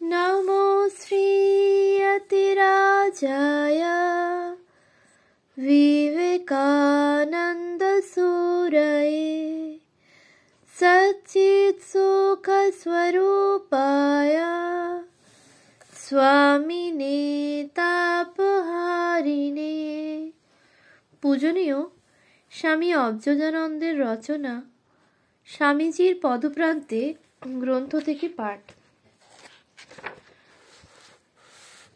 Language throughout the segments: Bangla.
नमो श्रीयतिराजाय विवेकानन्दसूरये सच्चित्सुखस्वरूपाय स्वामिने तापहारिणे। পূজনীয় স্বামী অবজোজানন্দের রচনা স্বামীজির পদপ্রান্তে গ্রন্থ থেকে পাঠ।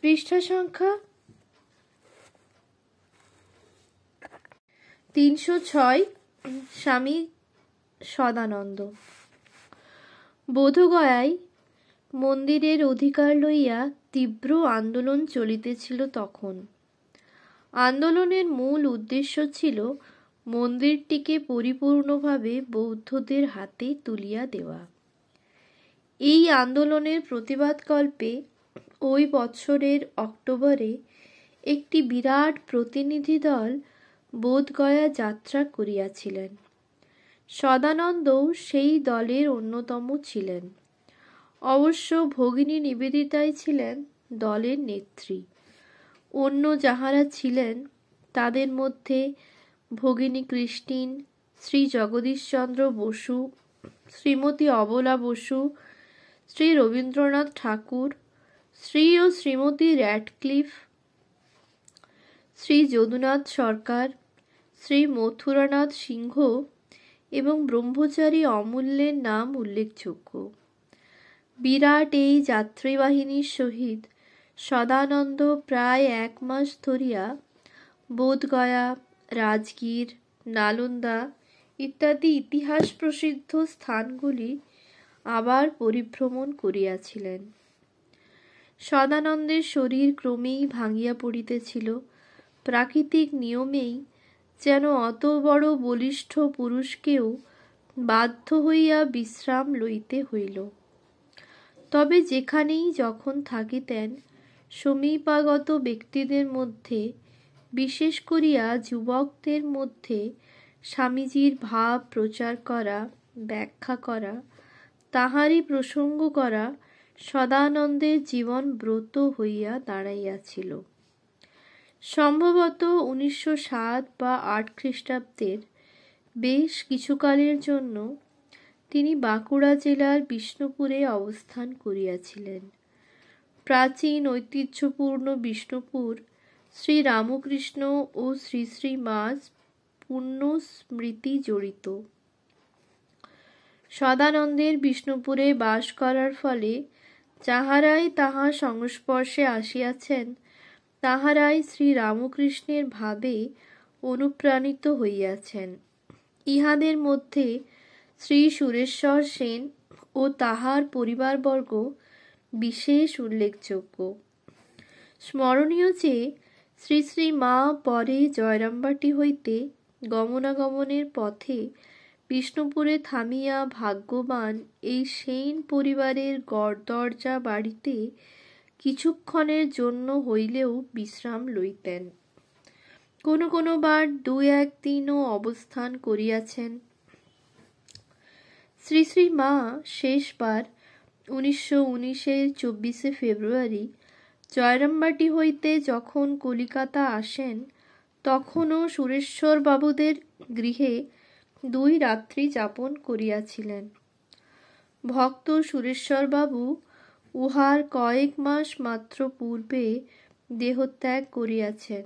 পৃষ্ঠা সংখ্যা 306। স্বামী সদানন্দ। বোধগয়ায় মন্দিরের অধিকার লইয়া তীব্র আন্দোলন চলিতেছিল তখন। আন্দোলনের মূল উদ্দেশ্য ছিল মন্দিরটিকে পরিপূর্ণভাবে বৌদ্ধদের হাতে তুলিয়া দেওয়া। এই আন্দোলনের প্রতিবাদকল্পে ওই বৎসরের অক্টোবরে একটি বিরাট প্রতিনিধি দল বোধগয়া যাত্রা করিয়াছিলেন। সদানন্দও সেই দলের অন্যতম ছিলেন। অবশ্য ভগিনী নিবেদিতাই ছিলেন দলের নেত্রী। অন্য যাহারা ছিলেন তাদের মধ্যে ভগিনী ক্রিস্টিন, শ্রী জগদীশচন্দ্র বসু, শ্রীমতী অবলা বসু, শ্রী রবীন্দ্রনাথ ঠাকুর, শ্রী ও শ্রীমতী র্যাডক্লিফ, শ্রী যদুনাথ সরকার, শ্রী মথুরানাথ সিংহ এবং ব্রহ্মচারী অমূল্যের নাম উল্লেখযোগ্য। বিরাট এই যাত্রীবাহিনীর সহিত সদানন্দ প্রায় 1 মাস ধরিয়া বোধগয়া, রাজগীর, নালন্দা ইত্যাদি ইতিহাস প্রসিদ্ধ স্থানগুলি আবার পরিভ্রমণ করিয়াছিলেন। সদানন্দের শরীর ক্রমেই ভাঙিয়া পড়িতেছিল। প্রাকৃতিক নিয়মেই যেন অত বড় বলিষ্ঠ পুরুষকেও বাধ্য হইয়া বিশ্রাম লইতে হইল। তবে যেখানেই যখন থাকিতেন সমীপাগত ব্যক্তিদের মধ্যে, বিশেষ করিয়া যুবকদের মধ্যে স্বামীজির ভাব প্রচার করা, ব্যাখ্যা করা, তাহারই প্রসঙ্গ করা সদানন্দের জীবন ব্রত হইয়া দাঁড়াইয়াছিল। সম্ভবত 1907 বা 8 খ্রিস্টাব্দের বেশ কিছুকালের জন্য তিনি বাঁকুড়া জেলার বিষ্ণুপুরে অবস্থান করিয়াছিলেন। প্রাচীন ঐতিহ্যপূর্ণ বিষ্ণুপুর শ্রী রামকৃষ্ণ ও শ্রী শ্রী মার পুণ্য স্মৃতি জড়িত। সদানন্দের বিষ্ণুপুরে বাস করার ফলে যাহারাই তাহার সংস্পর্শে আসিয়াছেন তাহারাই শ্রী রামকৃষ্ণের ভাবে অনুপ্রাণিত হইয়াছেন। ইহাদের মধ্যে শ্রী সুরেশ্বর সেন ও তাহার পরিবারবর্গ বিশেষ উল্লেখযোগ্য। স্মরণীয় যে শ্রী শ্রী মা পরে জয়রামবাটি হইতে গমনাগমনের পথে বিষ্ণুপুরে থামিয়া ভাগ্যবান এই সেন পরিবারের গড়দরজা বাড়িতে কিছুক্ষণের জন্য হইলেও বিশ্রাম লইতেন। কোনো কোনো বার 2-1 দিনও অবস্থান করিয়াছেন। শ্রী শ্রী মা শেষবার 1919-এর 24শে ফেব্রুয়ারি জয়রামবাটি হইতে যখন কলিকাতা আসেন তখনও সুরেশ্বরবাবুদের গৃহে 2 রাত্রি যাপন করিয়াছিলেন। ভক্ত সুরেশ্বরবাবু উহার কয়েক মাস মাত্র পূর্বে দেহত্যাগ করিয়াছেন।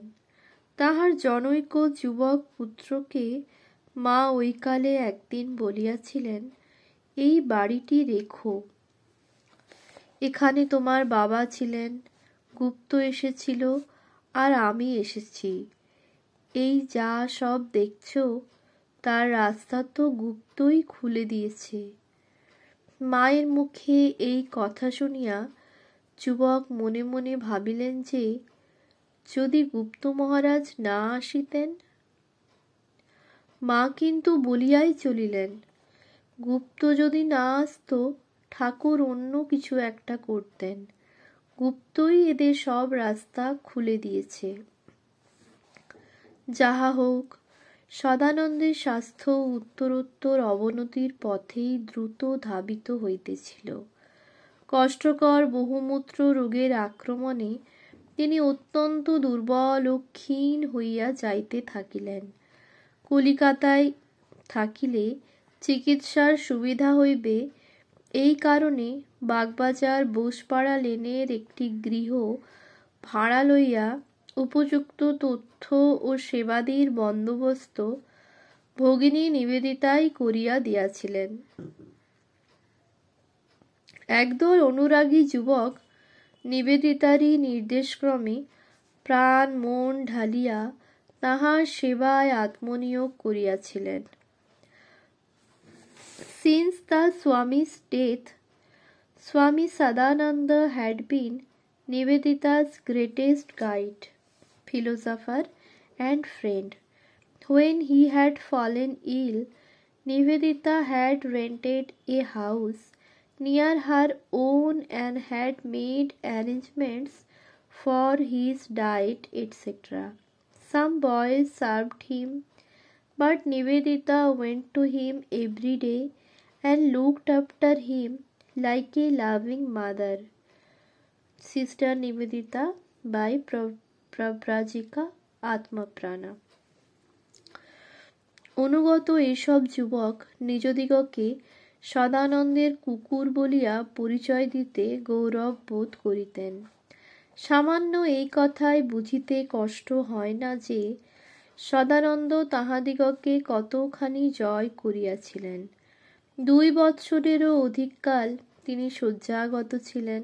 তাহার জনৈক যুবক পুত্রকে মা ঐকালে একদিন বলিয়াছিলেন, এই বাড়িটি রেখো, এখানে তোমার বাবা ছিলেন, গুপ্ত এসেছিল, আর আমি এসেছি। এই যা সব দেখছ তার রাস্তা তো গুপ্তই খুলে দিয়েছে। মায়ের মুখে এই কথা শুনিয়া যুবক মনে মনে ভাবিলেন যে যদি গুপ্ত মহারাজ না আসিতেন। মা কিন্তু বলিয়াই চলিলেন, গুপ্ত যদি না আসত ঠাকুর অন্য কিছু একটা করতেন, গুপ্তই এদের সব রাস্তা খুলে দিয়েছে। যাহা হোক, সদানন্দের স্বাস্থ্য উত্তরোত্তর অবনতির পথেই দ্রুত ধাবিত হইতেছিল। কষ্টকর বহুমূত্র রোগের আক্রমণে তিনি অত্যন্ত দুর্বল ও ক্ষীণ হইয়া যাইতে থাকিলেন। কলিকাতায় থাকিলে চিকিৎসার সুবিধা হইবে, এই কারণে বাগবাজার বোসপাড়া লেনের একটি গৃহ ভাড়া লইয়া উপযুক্ত তথ্য ও সেবাদির বন্দোবস্ত ভগিনী নিবেদিতাই করিয়া দিয়াছিলেন। একদল অনুরাগী যুবক নিবেদিতারই নির্দেশক্রমে প্রাণ মন ঢালিয়া তাহার সেবায় আত্মনিয়োগ করিয়াছিলেন। Since the Swami's death, Swami Sadananda had been Nivedita's greatest guide, philosopher and friend. When he had fallen ill, Nivedita had rented a house near her own and had made arrangements for his diet, etc. Some boys served him, but Nivedita went to him every day and looked after him like a loving mother. Sister Nivedita by Prabrajika Atmaprana. অনুগত এইসব যুবক নিজদিগকে সদানন্দের কুকুর বলিয়া পরিচয় দিতে গৌরব বোধ করিতেন। সামান্য এই কথায় বুঝিতে কষ্ট হয় না যে সদানন্দ তাহাদিগকে কতখানি জয় করিয়াছিলেন। 2 বৎসরেরও অধিককাল তিনি শয্যাগত ছিলেন,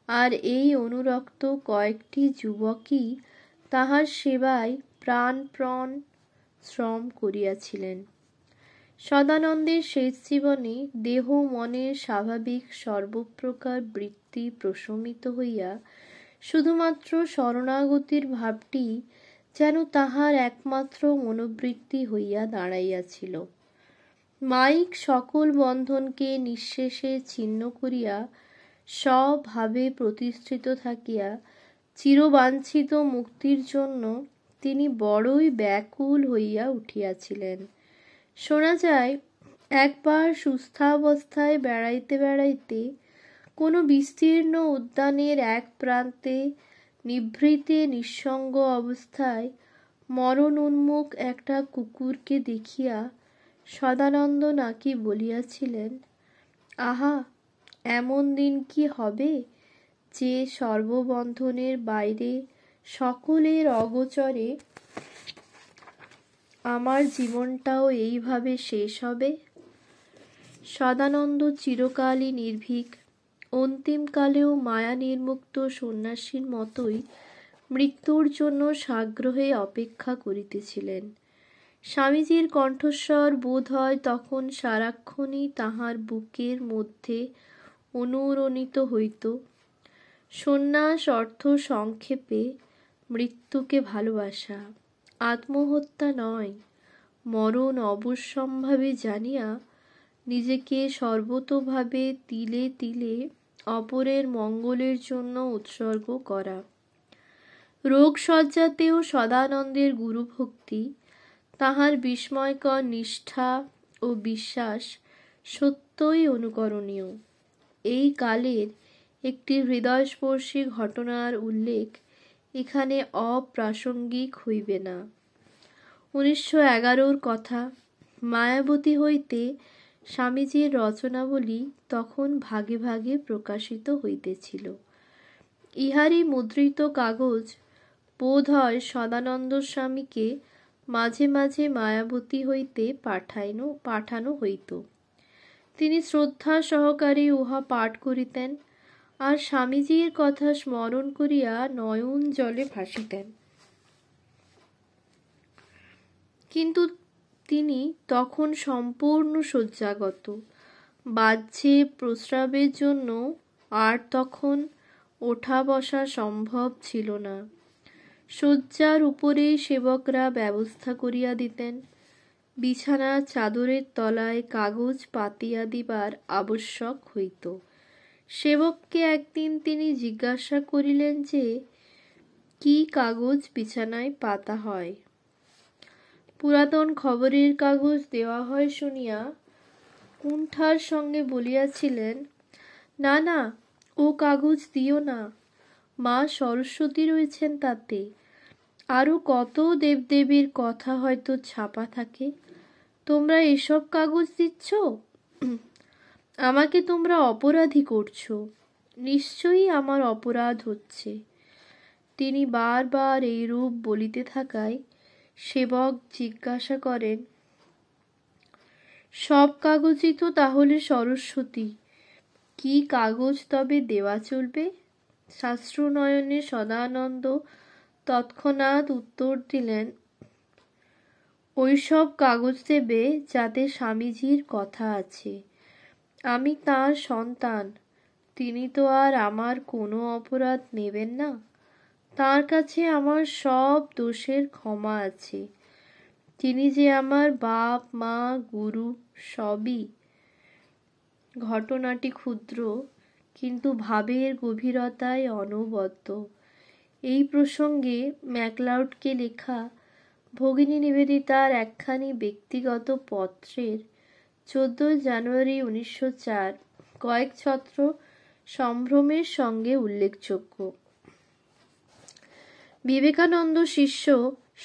আর এই অনুরক্ত কয়েকটি যুবকই তাহার সেবায় প্রাণপণ শ্রম করিয়াছিলেন। সদানন্দের শেষ জীবনে দেহ মনের স্বাভাবিক সর্বপ্রকার বৃত্তি প্রশমিত হইয়া শুধুমাত্র শরণাগতির ভাবটি যেন তাহার একমাত্র মনোবৃত্তি হইয়া দাঁড়াইয়াছিল। মায়িক সকল বন্ধনকে নিঃশেষে ছিন্ন করিয়া স্বভাবে প্রতিষ্ঠিত থাকিয়া চিরবাঞ্ছিত মুক্তির জন্য তিনি বড়ই ব্যাকুল হইয়া উঠিয়াছিলেন। শোনা যায়, একবার সুস্থাবস্থায় বেড়াইতে বেড়াইতে কোনো বিস্তীর্ণ উদ্যানের এক প্রান্তে নিভৃতে নিঃসঙ্গ অবস্থায় মরণ উন্মুখ একটা কুকুরকে দেখিয়া সদানন্দ নাকি বলিয়াছিলেন, আহা, এমন দিন কি হবে যে সর্ববন্ধনের বাইরে সকলের অগোচরে আমার জীবনটাও এইভাবে শেষ হবে? সদানন্দ চিরকালই নির্ভীক, অন্তিমকালেও মায়া নির্মুক্ত সন্ন্যাসীর মতোই মৃত্যুর জন্য সাগ্রহে অপেক্ষা করিতেছিলেন। স্বামীজির কণ্ঠস্বর বোধ হয় তখন সারাক্ষণই তাহার বুকের মধ্যে অনুরণিত হইত। সন্ন্যাস অর্থ সংক্ষেপে মৃত্যুকে ভালোবাসা, আত্মহত্যা নয়, মরণ অবশ্যম্ভাবী জানিয়া নিজেকে সর্বতোভাবে তিলে তিলে অপরের মঙ্গলের জন্য উৎসর্গ করা। রোগশয্যাতেও সদানন্দের গুরুভক্তি, তাহার বিস্ময়কর নিষ্ঠা ও বিশ্বাস সত্যই অনুকরণীয়। এই কালের একটি হৃদয়স্পর্শী ঘটনার উল্লেখ এখানে অপ্রাসঙ্গিক হইবে না। 1911 কথা। মায়াবতী হইতে স্বামীজির রচনাবলী তখন ভাগে ভাগে প্রকাশিত হইতেছিল। ইহারই মুদ্রিত কাগজ বোধ হয় সদানন্দ স্বামীকে মাঝে মাঝে মায়াবতী হইতে পাঠানো হইত। তিনি শ্রদ্ধা সহকারে উহা পাঠ করিতেন, আর স্বামীজির কথা স্মরণ করিয়া নয়ন জলে ভাসিতেন। কিন্তু তিনি তখন সম্পূর্ণ শয্যাগত, বাহ্যে প্রস্রাবের জন্য আর তখন ওঠা বসা সম্ভব ছিল না। শয্যার উপরেই সেবকরা ব্যবস্থা করিয়া দিতেন। বিছানা চাদরের তলায় কাগজ পাতিয়া দিবার আবশ্যক হইত। সেবককে একদিন তিনি জিজ্ঞাসা করিলেন যে কি কাগজ বিছানায় পাতা হয়। পুরাতন খবরের কাগজ দেওয়া হয় শুনিয়া কুণ্ঠার সঙ্গে বলিয়াছিলেন, না না, ও কাগজ দিও না, মা সরস্বতী রয়েছেন তাতে, আরও কত দেবদেবীর কথা হয়তো ছাপা থাকে। তোমরা এসব কাগজ দিচ্ছ? আমাকে তোমরা অপরাধী করছো। নিশ্চয়ই আমার অপরাধ হচ্ছে। তিনি বারবার এই রূপ বলিতে থাকায় সেবক জিজ্ঞাসা করেন, সব কাগজই তো তাহলে সরস্বতী, কি কাগজ তবে দেওয়া চলবে? শাস্ত্রনয়নে সদানন্দ তৎক্ষণাৎ উত্তর দিলেন, ওই সব কাগজ দেবে যাতে স্বামীজির কথা আছে। আমি তাঁর সন্তান, তিনি তো আর আমার কোনো অপরাধ নেবেন না। তাঁর কাছে আমার সব দোষের ক্ষমা আছে। তিনি যে আমার বাপ মা গুরু সবই। ঘটনাটি ক্ষুদ্র, কিন্তু ভাবের গভীরতায় অনবদ্য। এই প্রসঙ্গে ম্যাকলাউডকে লেখা ভগিনী নিবেদিতার একখানি ব্যক্তিগত পত্রের 14 জানুয়ারি 1904 কয়েক ছত্র সম্ভ্রমের সঙ্গে উল্লেখযোগ্য। বিবেকানন্দ শিষ্য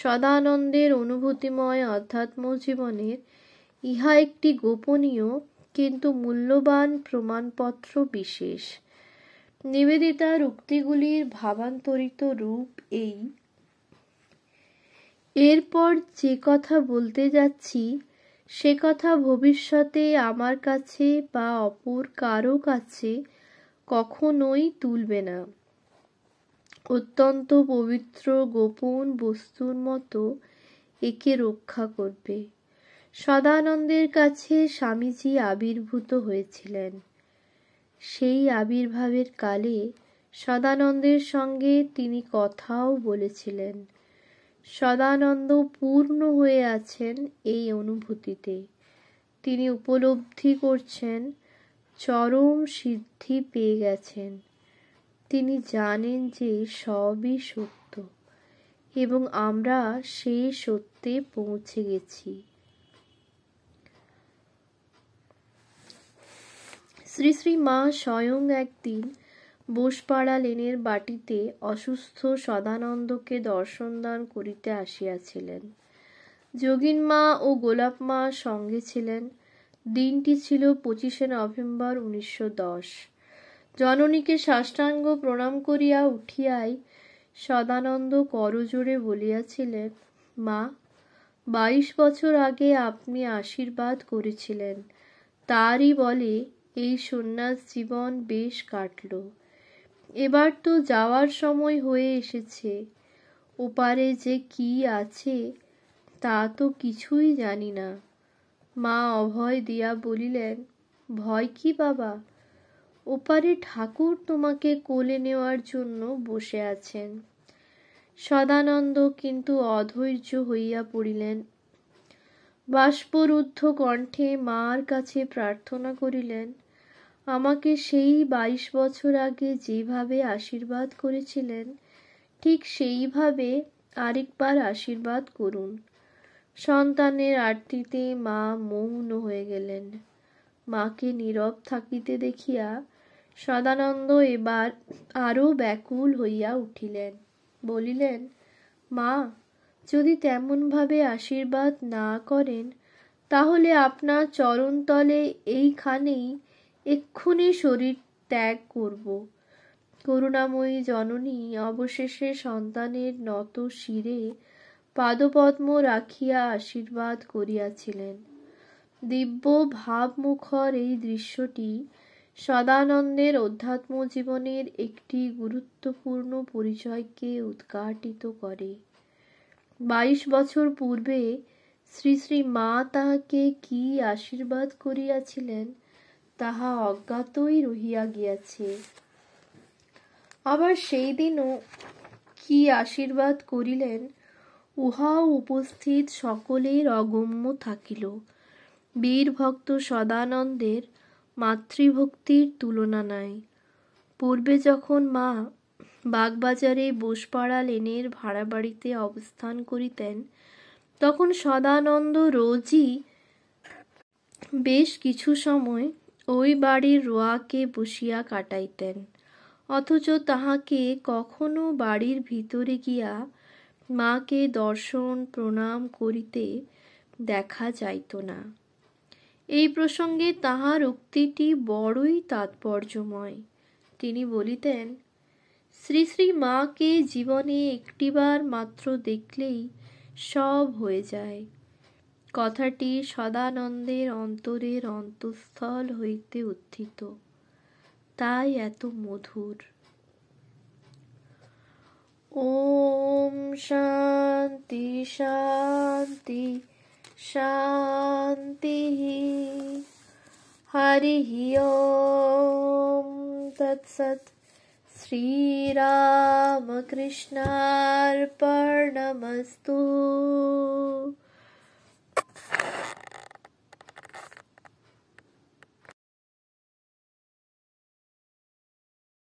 সদানন্দের অনুভূতিময় অধ্যাত্ম জীবনের ইহা একটি গোপনীয় কিন্তু মূল্যবান প্রমাণপত্র বিশেষ। নিবেদিতার উক্তিগুলির ভাবান্তরিত রূপ এই, এরপর যে কথা বলতে যাচ্ছি সে কথা ভবিষ্যতে আমার কাছে বা অপর কারো কাছে কখনোই তুলবে না। অত্যন্ত পবিত্র গোপন বস্তুর মতো একে রক্ষা করবে। সদানন্দের কাছে স্বামীজি আবির্ভূত হয়েছিলেন। সেই আবির্ভাবের কালে সদানন্দের সঙ্গে তিনি কথাও বলেছিলেন। সদানন্দ পূর্ণ হয়ে আছেন এই অনুভূতিতে। তিনি উপলব্ধি করছেন, চরম সিদ্ধি পেয়ে গেছেন। তিনি জানেন যে সবই সত্য এবং আমরা সেই সত্যে পৌঁছে গেছি। শ্রী শ্রী মা স্বয়ং একদিন বোসপাড়া লেনের বাটিতে অসুস্থ সদানন্দকে দর্শন দান করিতে আসিয়াছিলেন। যোগিন মা ও গোলাপ মা সঙ্গে ছিলেন। দিনটি ছিল 25শে নভেম্বর 1910। জননীকে সাষ্টাঙ্গ প্রণাম করিয়া উঠিয়াই সদানন্দ করজোড়ে বলিয়াছিলেন, মা, 22 বছর আগে আপনি আশীর্বাদ করেছিলেন, তারই বলে এই সন্ন্যাস জীবন বেশ কাটল। এবার তো যাওয়ার সময় হয়ে এসেছে। ওপারে যে কি আছে তা তো কিছুই জানি না। মা অভয় দিয়া বলিলেন, ভয় কি বাবা, ওপারে ঠাকুর তোমাকে কোলে নেওয়ার জন্য বসে আছেন। সদানন্দ কিন্তু অধৈর্য হইয়া পড়িলেন। বাষ্পরুদ্ধ কণ্ঠে মার কাছে প্রার্থনা করিলেন, আমাকে সেই 22 বছর আগে যেভাবে আশীর্বাদ করেছিলেন ঠিক সেইভাবে আরেকবার আশীর্বাদ করুন। সন্তানের আর্তিতে মা মৌন হয়ে গেলেন। মাকে নীরব থাকিতে দেখিয়া সদানন্দ এবার আরো ব্যাকুল হইয়া উঠিলেন। বলিলেন, মা, যদি তেমনভাবে আশীর্বাদ না করেন তাহলে আপনার চরণতলে এইখানেই এক্ষুনি শরীর ত্যাগ করব। করুণাময়ী জননী অবশেষে সন্তানের নত শিরে পাদপদ্ম রাখিয়া আশীর্বাদ করিয়াছিলেন। দিব্য ভাবমুখর এই দৃশ্যটি সদানন্দের অধ্যাত্ম জীবনের একটি গুরুত্বপূর্ণ পরিচয়কে উদ্ঘাটিত করে। 22 বছর পূর্বে শ্রী শ্রী মা তাহাকে কি আশীর্বাদ করিয়াছিলেন তাহা অজ্ঞাতই রহিয়া গিয়াছে। আবার সেই দিনও কি আশীর্বাদ করিলেন উহাও উপস্থিত সকলের অগম্য থাকিল। বীর ভক্ত সদানন্দের মাতৃভক্তির তুলনা নাই। পূর্বে যখন মা বাগবাজারে বোসপাড়া লেনের ভাড়া বাড়িতে অবস্থান করিতেন তখন সদানন্দ রোজই বেশ কিছু সময় ওই বাড়ির রোয়াকে বসিয়া কাটাইতেন, অথচ তাহাকে কখনো বাড়ির ভিতরে গিয়া মাকে দর্শন প্রণাম করিতে দেখা যাইত না। এই প্রসঙ্গে তাহার উক্তিটি বড়ই তাৎপর্যময়। তিনি বলিতেন, শ্রী শ্রী মাকে জীবনে একটিবার মাত্র দেখলেই সব হয়ে যায়। কথাটি সদানন্দের অন্তরের অন্তঃস্থল হইতে উত্থিত, তাই এত মধুর। ওম শান্তি শান্তি শান্তি। হরি ওম তৎসৎ। শ্রীরামকৃষ্ণার্পণমস্তু।